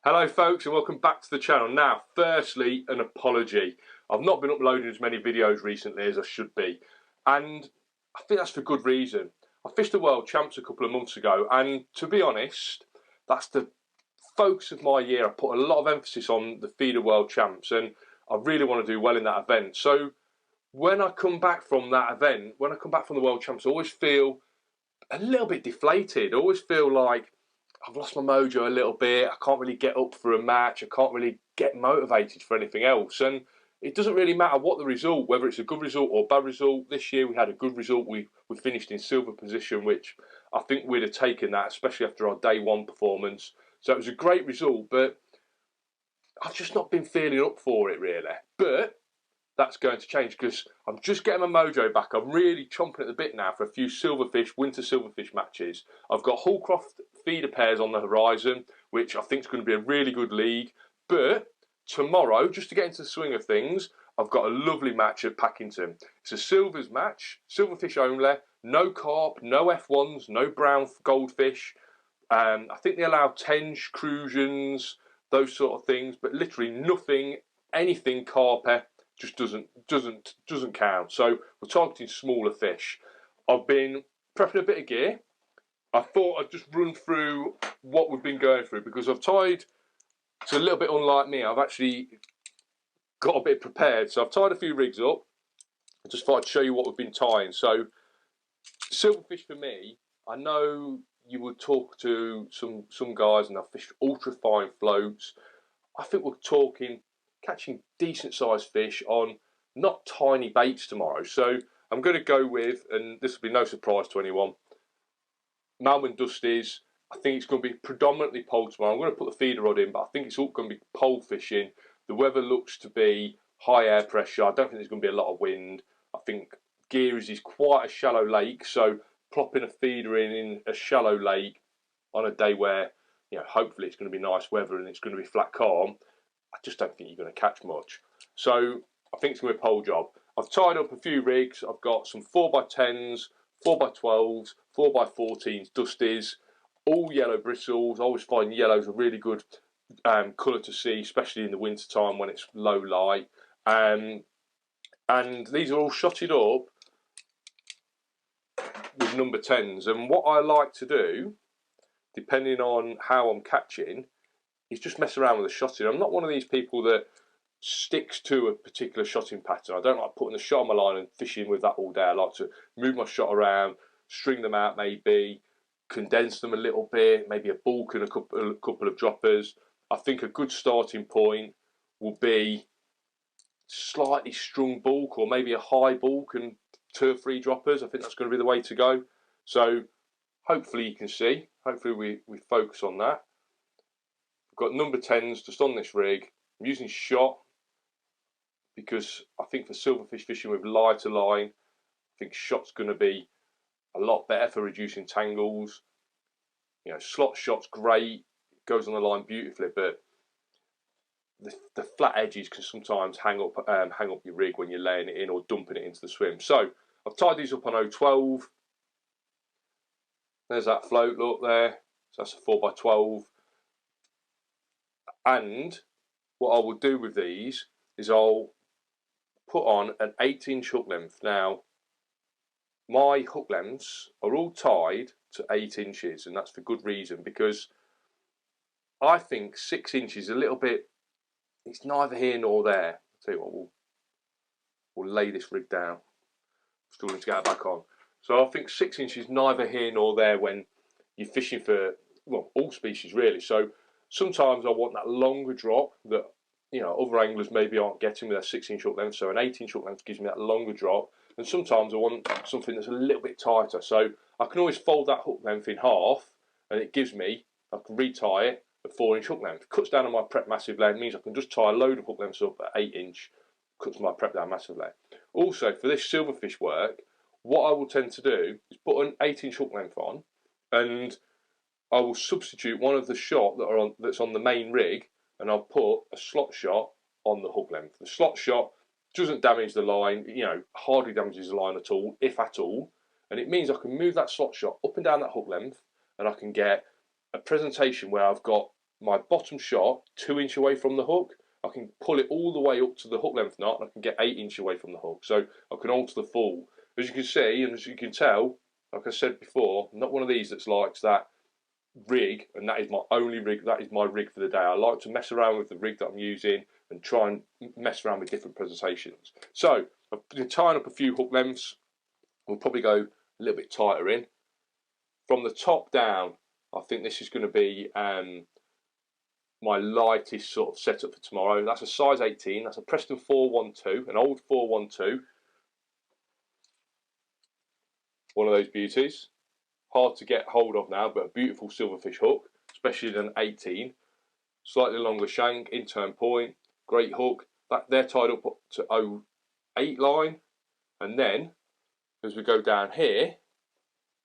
Hello folks and welcome back to the channel. Now, firstly, an apology. I've not been uploading as many videos recently as I should be, and I think that's for good reason. I fished the World Champs a couple of months ago, and to be honest, that's the focus of my year. I put a lot of emphasis on the feeder World Champs, and I really want to do well in that event. So when I come back from that event, when I come back from the World Champs, I always feel a little bit deflated. I always feel like I've lost my mojo a little bit. I can't really get up for a match. I can't really get motivated for anything else. And it doesn't really matter what the result, whether it's a good result or a bad result. This year we had a good result. We finished in silver position, which I think we'd have taken that, especially after our day one performance. So it was a great result, but I've just not been feeling up for it really. But that's going to change because I'm just getting my mojo back. I'm really chomping at the bit now for a few silverfish, winter silverfish matches. I've got Hullcroft feeder pairs on the horizon, which I think is going to be a really good league. But tomorrow, just to get into the swing of things, I've got a lovely match at Packington. It's a silvers match, silverfish only, no carp, no F1s, no brown goldfish. I think they allow tenge, crucians, those sort of things, but literally nothing, anything carpy just doesn't count. So we're targeting smaller fish. I've been prepping a bit of gear. I thought I'd just run through what we've been going through because I've tied. It's a little bit unlike me. I've actually got a bit prepared. So I've tied a few rigs up. I just thought I'd show you what we've been tying. So silverfish for me, I know you would talk to some guys and I've fished ultra fine floats. I think we're talking catching decent sized fish on not tiny baits tomorrow. So I'm going to go with, and this will be no surprise to anyone, Malman Dusties. I think it's going to be predominantly pole tomorrow. I'm going to put the feeder rod in, but I think it's all going to be pole fishing. The weather looks to be high air pressure. I don't think there's going to be a lot of wind. I think Geary's is quite a shallow lake, so plopping a feeder in a shallow lake on a day where, you know, hopefully it's going to be nice weather and it's going to be flat calm, I just don't think you're going to catch much. So I think it's going to be a pole job. I've tied up a few rigs. I've got some 4x10s, 4x12s, 4x14s, dusties, all yellow bristles. I always find yellow's a really good colour to see, especially in the winter time when it's low light. And these are all shotted up with number 10s. And what I like to do, depending on how I'm catching, is just mess around with the shotting. I'm not one of these people that sticks to a particular shotting pattern. I don't like putting the shot on my line and fishing with that all day. I like to move my shot around, string them out maybe, condense them a little bit, maybe a bulk and a couple of droppers. I think a good starting point will be slightly strung bulk or maybe a high bulk and 2 or 3 droppers. I think that's going to be the way to go. So hopefully you can see. Hopefully we focus on that. I've got number 10s just on this rig. I'm using shot because I think for silverfish fishing with lighter line, I think shot's going to be a lot better for reducing tangles. You know, slot shot's great, it goes on the line beautifully, but the flat edges can sometimes hang up your rig when you're laying it in or dumping it into the swim. So I've tied these up on 012. There's that float, look there. So that's a 4x12. And what I will do with these is I'll put on an 8-inch hook length. Now, my hook lengths are all tied to 8 inches, and that's for good reason, because I think 6 inches is a little bit, it's neither here nor there. I'll tell you what, we'll lay this rig down. Still need to get it back on. So I think 6 inches is neither here nor there when you're fishing for, well, all species really. So sometimes I want that longer drop that, you know, other anglers maybe aren't getting with their 6-inch hook length. So an 8-inch hook length gives me that longer drop. And sometimes I want something that's a little bit tighter. So I can always fold that hook length in half, and it gives me, I can retie it at 4-inch hook length. Cuts down on my prep massively. It means I can just tie a load of hook lengths up at 8-inch. Cuts my prep down massively. Also, for this silverfish work, what I will tend to do is put an 8-inch hook length on, and I will substitute one of the shot that's on the main rig, and I'll put a slot shot on the hook length. The slot shot doesn't damage the line, you know, hardly damages the line at all, if at all, and it means I can move that slot shot up and down that hook length, and I can get a presentation where I've got my bottom shot 2 inch away from the hook, I can pull it all the way up to the hook length knot, and I can get 8 inch away from the hook. So I can alter the fall. As you can see, and as you can tell, like I said before, I'm not one of these that likes that rig, and that is my only rig. That is my rig for the day. I like to mess around with the rig that I'm using and try and mess around with different presentations. So I've been tying up a few hook lengths. We'll probably go a little bit tighter in. From the top down, I think this is going to be my lightest sort of setup for tomorrow. That's a size 18. That's a Preston 412, an old 412. One of those beauties. Hard to get hold of now, but a beautiful silverfish hook, especially an 18. Slightly longer shank, in-turn point, great hook. They're tied up to 08 line. And then, as we go down here,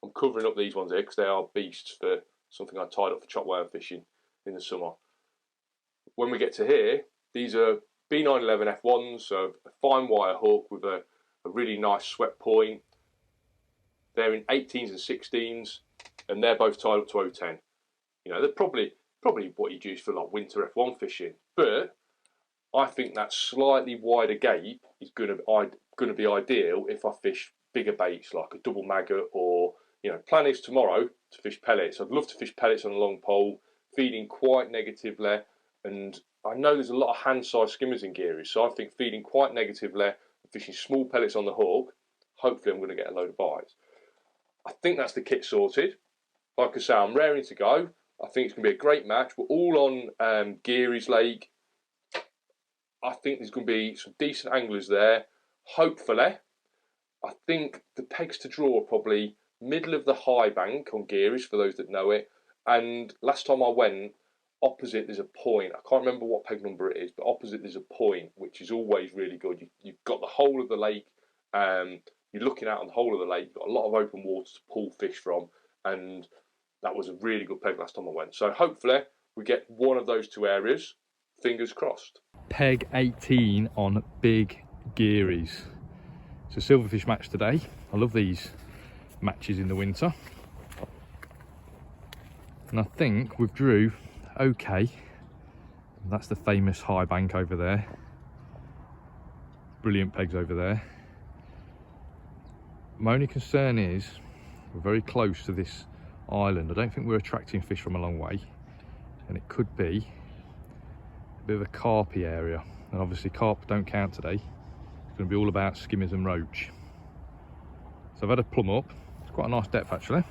I'm covering up these ones here because they are beasts for something I tied up for chop worm fishing in the summer. When we get to here, these are B911 F1s, so a fine wire hook with a really nice swept point. They're in 18s and 16s, and they're both tied up to 010. You know, they're probably what you'd use for like winter F1 fishing, but I think that slightly wider gape is going to be ideal if I fish bigger baits like a double maggot, or plan is tomorrow to fish pellets. I'd love to fish pellets on a long pole, feeding quite negatively, and I know there's a lot of hand-sized skimmers in Gearys, so I think feeding quite negatively and fishing small pellets on the hook, hopefully I'm going to get a load of bites. I think that's the kit sorted. Like I say, I'm raring to go. I think it's going to be a great match. We're all on Gearys Lake. I think there's going to be some decent anglers there. Hopefully, I think the pegs to draw are probably middle of the high bank on Gearys, for those that know it. And last time I went, opposite there's a point. I can't remember what peg number it is, but opposite there's a point, which is always really good. You've got the whole of the lake. You're looking out on the whole of the lake. You've got a lot of open water to pull fish from, and that was a really good peg last time I went. So hopefully we get one of those two areas. Fingers crossed. Peg 18 on big Gearys. It's a silverfish match today. I love these matches in the winter. And I think we've drew okay. That's the famous high bank over there. Brilliant pegs over there. My only concern is we're very close to this island. I don't think we're attracting fish from a long way, and it could be a bit of a carpy area, and obviously carp don't count today. It's going to be all about skimmers and roach. So I've had a plumb up. It's quite a nice depth actually.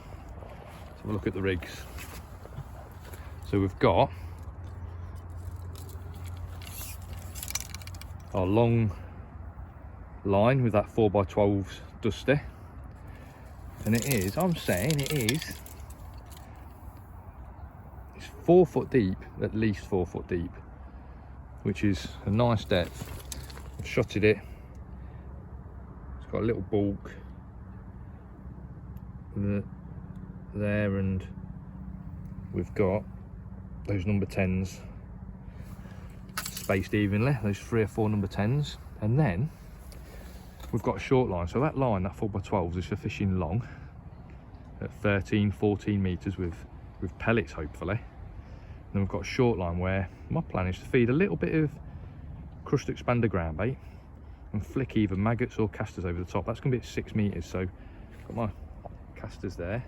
Let's have a look at the rigs. So we've got our long line with that 4x12 dusty, and I'm saying it's 4 foot deep, at least 4 foot deep, which is a nice depth. I've shotted it. It's got a little bulk there, and we've got those number 10s spaced evenly, those 3 or 4 number 10s, and then we've got a short line. So that line, that 4x12s, is for fishing long at 13-14 metres with pellets hopefully. And then we've got a short line where my plan is to feed a little bit of crust expander ground bait and flick either maggots or casters over the top. That's going to be at 6 metres, so got my casters there,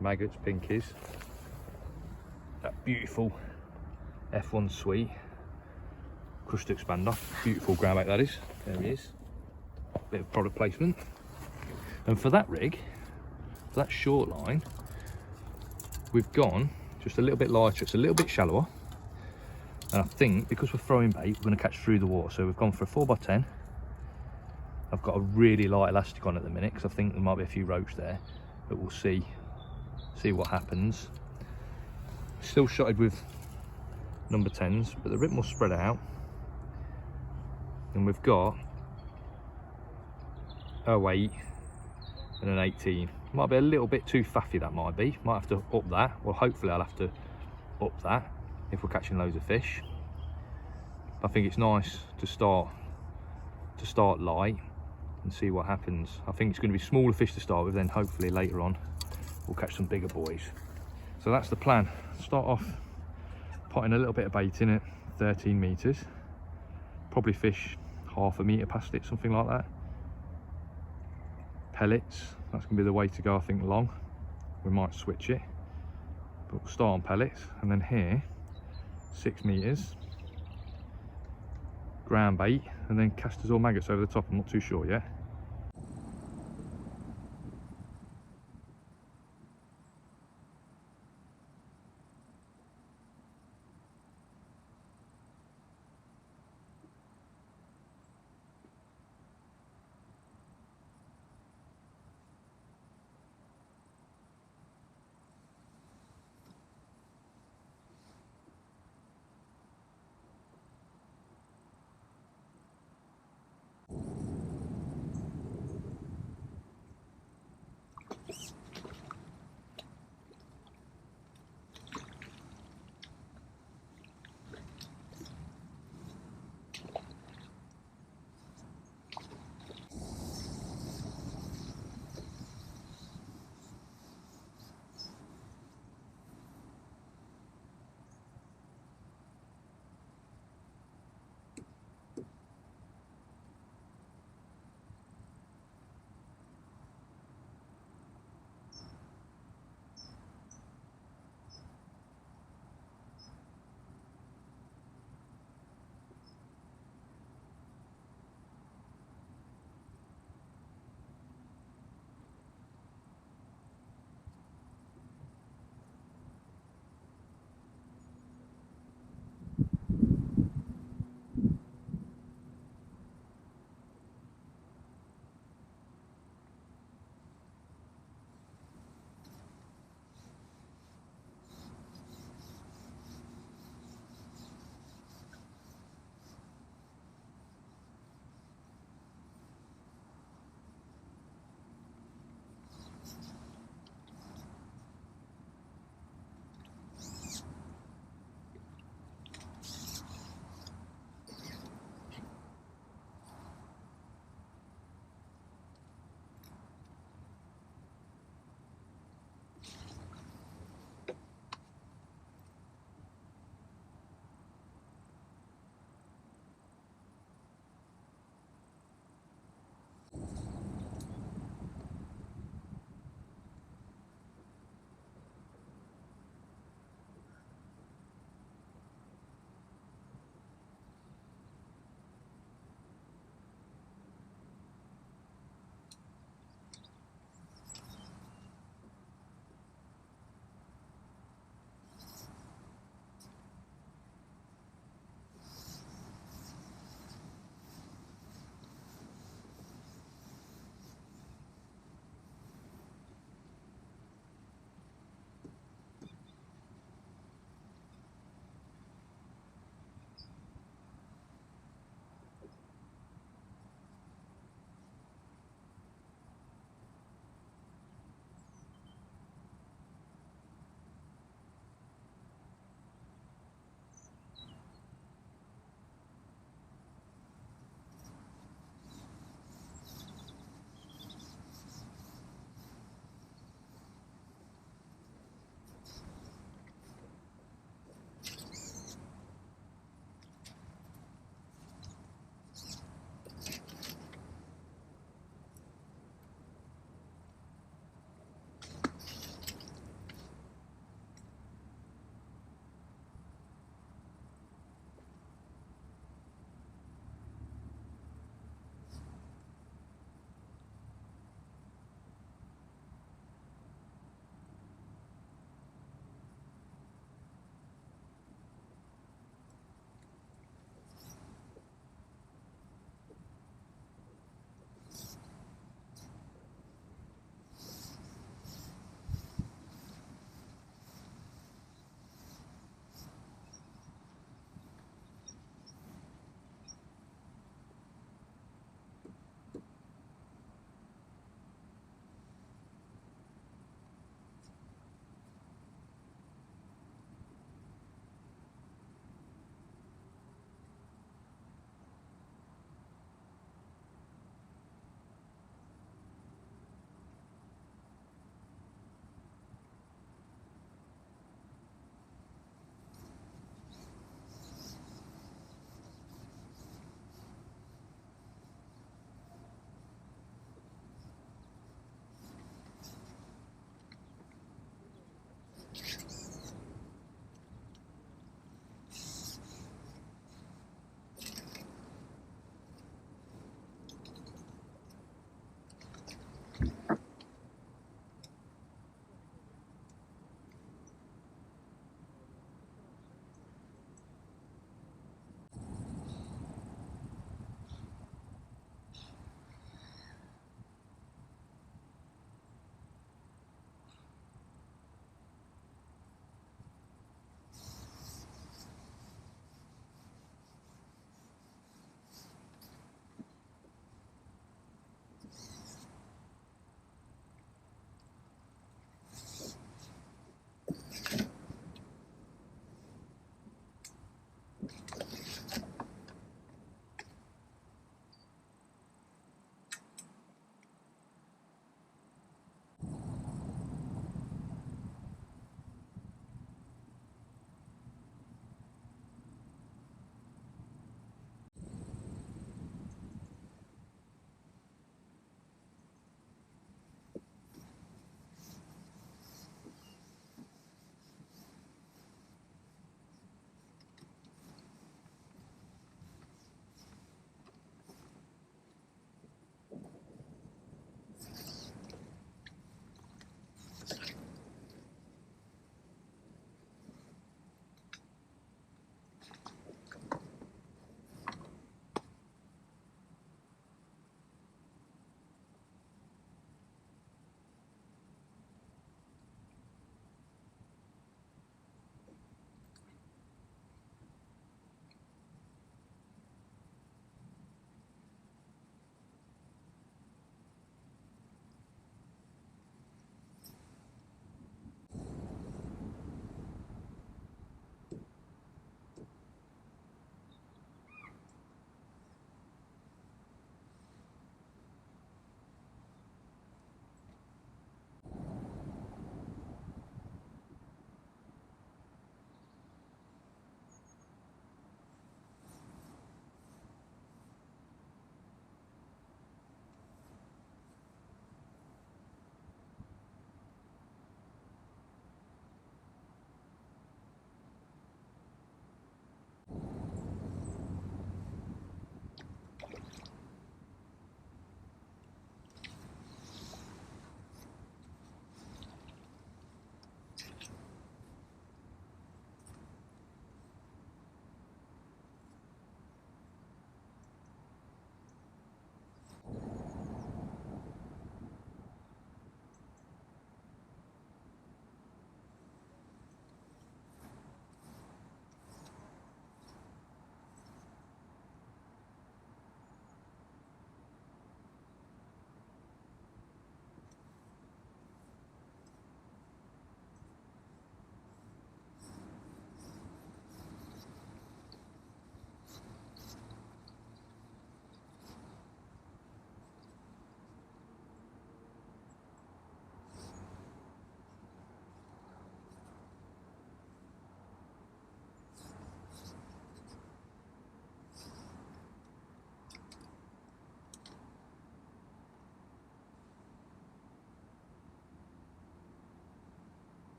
maggots, pinkies, that beautiful F1 Sweet crust expander, beautiful ground bait that is. There he is, bit of product placement. And for that rig, for that short line, we've gone just a little bit lighter. It's a little bit shallower, and I think because we're throwing bait, we're going to catch through the water. So we've gone for a 4x10. I've got a really light elastic on at the minute because I think there might be a few roach there, but we'll see what happens. Still shotted with number 10s, but they're a bit more spread out. And we've got 08 and an 18. Might be a little bit too faffy, that might be. Might have to up that. Well, hopefully I'll have to up that if we're catching loads of fish. I think it's nice to start light and see what happens. I think it's going to be smaller fish to start with, then hopefully later on we'll catch some bigger boys. So that's the plan. Start off potting a little bit of bait in it, 13 metres. Probably fish half a metre past it, something like that. Pellets, that's going to be the way to go, I think, long. We might switch it, but we'll start on pellets. And then here, 6 metres, ground bait, and then casters or maggots over the top. I'm not too sure yet.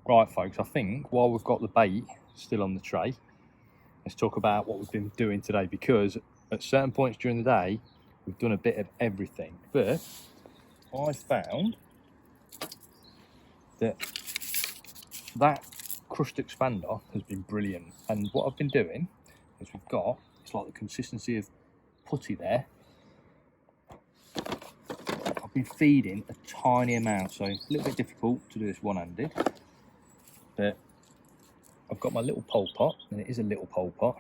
Right folks, I think while we've got the bait still on the tray, let's talk about what we've been doing today, because at certain points during the day we've done a bit of everything. But I found that crushed expander has been brilliant, and what I've been doing is it's like the consistency of putty there. I've been feeding a tiny amount, so a little bit difficult to do this one-handed, but I've got my little pole pot, and it is a little pole pot,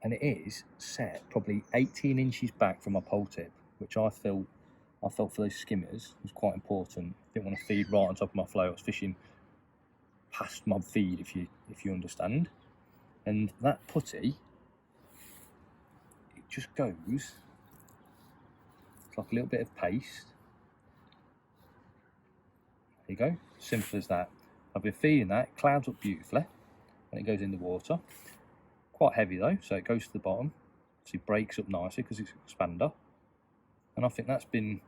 and it is set probably 18 inches back from my pole tip, which I felt for those skimmers was quite important. Didn't want to feed right on top of my float. I was fishing past my feed, if you understand. And that putty, it just goes, it's like a little bit of paste. There you go, simple as that. I've been feeding that, it clouds up beautifully when it goes in the water. Quite heavy though, so it goes to the bottom, so it breaks up nicely because it's an expander. And I think that's been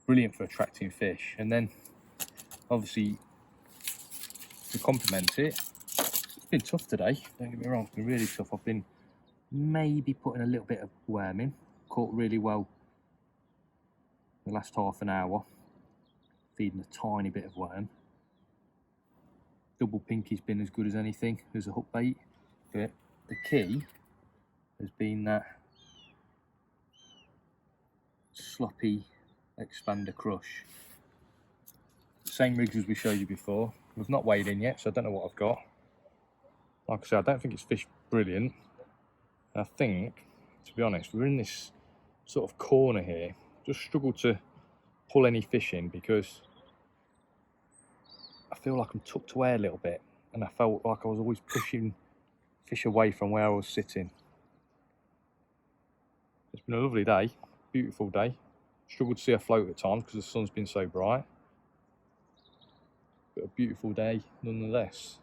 brilliant for attracting fish. And then obviously to complement it, it's been tough today, don't get me wrong, it's been really tough. I've been maybe putting a little bit of worm in, caught really well the last half an hour, feeding a tiny bit of worm. Double pinky's been as good as anything as a hook bait, but the key has been that sloppy expander crush. Same rigs as we showed you before. We've not weighed in yet, so I don't know what I've got. Like I said, I don't think it's fished brilliant. I think, to be honest, we're in this sort of corner here. Just struggle to pull any fish in because I feel like I'm tucked away a little bit, and I felt like I was always pushing fish away from where I was sitting. It's been a lovely day, beautiful day. Struggled to see a float at times because the sun's been so bright. But a beautiful day nonetheless.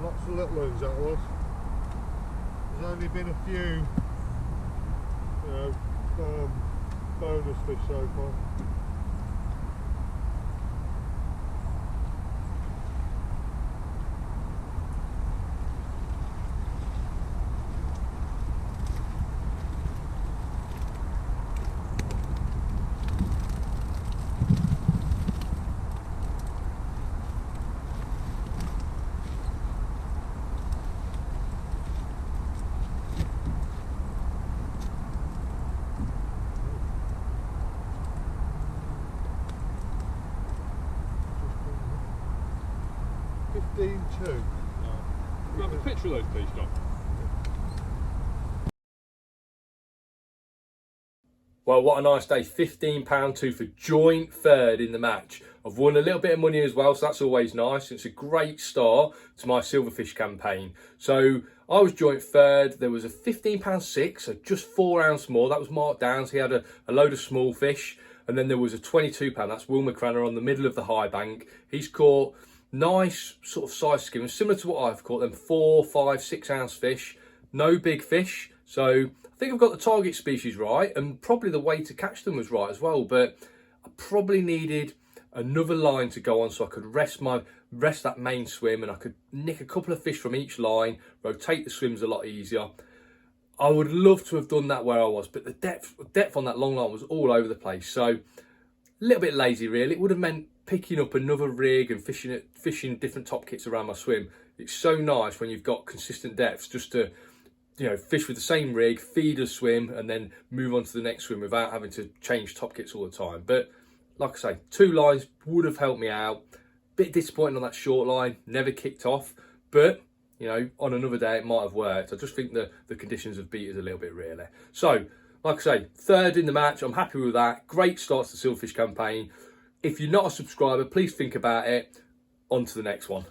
Lots of little ones, that was. There's only been a few, bonus fish so far. Two. Can we have a picture of those, please, John? Well, what a nice day. £15 for joint third in the match. I've won a little bit of money as well, so that's always nice. It's a great start to my silverfish campaign. So I was joint third. There was a £15 six, so just 4 ounce more. That was Mark Downs. He had a load of small fish. And then there was a £22. That's Will McCranner on the middle of the high bank. He's caught nice sort of size skimmers, similar to what I've caught, them 4, 5, 6 ounce fish. No big fish. So I think I've got the target species right, and probably the way to catch them was right as well. But I probably needed another line to go on so I could rest that main swim, and I could nick a couple of fish from each line, rotate the swims a lot easier. I would love to have done that where I was, but the depth on that long line was all over the place. So a little bit lazy really. It would have meant picking up another rig and fishing different top kits around my swim. It's so nice when you've got consistent depths just to, fish with the same rig, feed a swim, and then move on to the next swim without having to change top kits all the time. But like I say, 2 lines would have helped me out. Bit disappointing on that short line, never kicked off, but on another day it might have worked. I just think the conditions have beat us a little bit really. So like I say, third in the match, I'm happy with that. Great start to the Silverfish campaign. If you're not a subscriber, please think about it. On to the next one.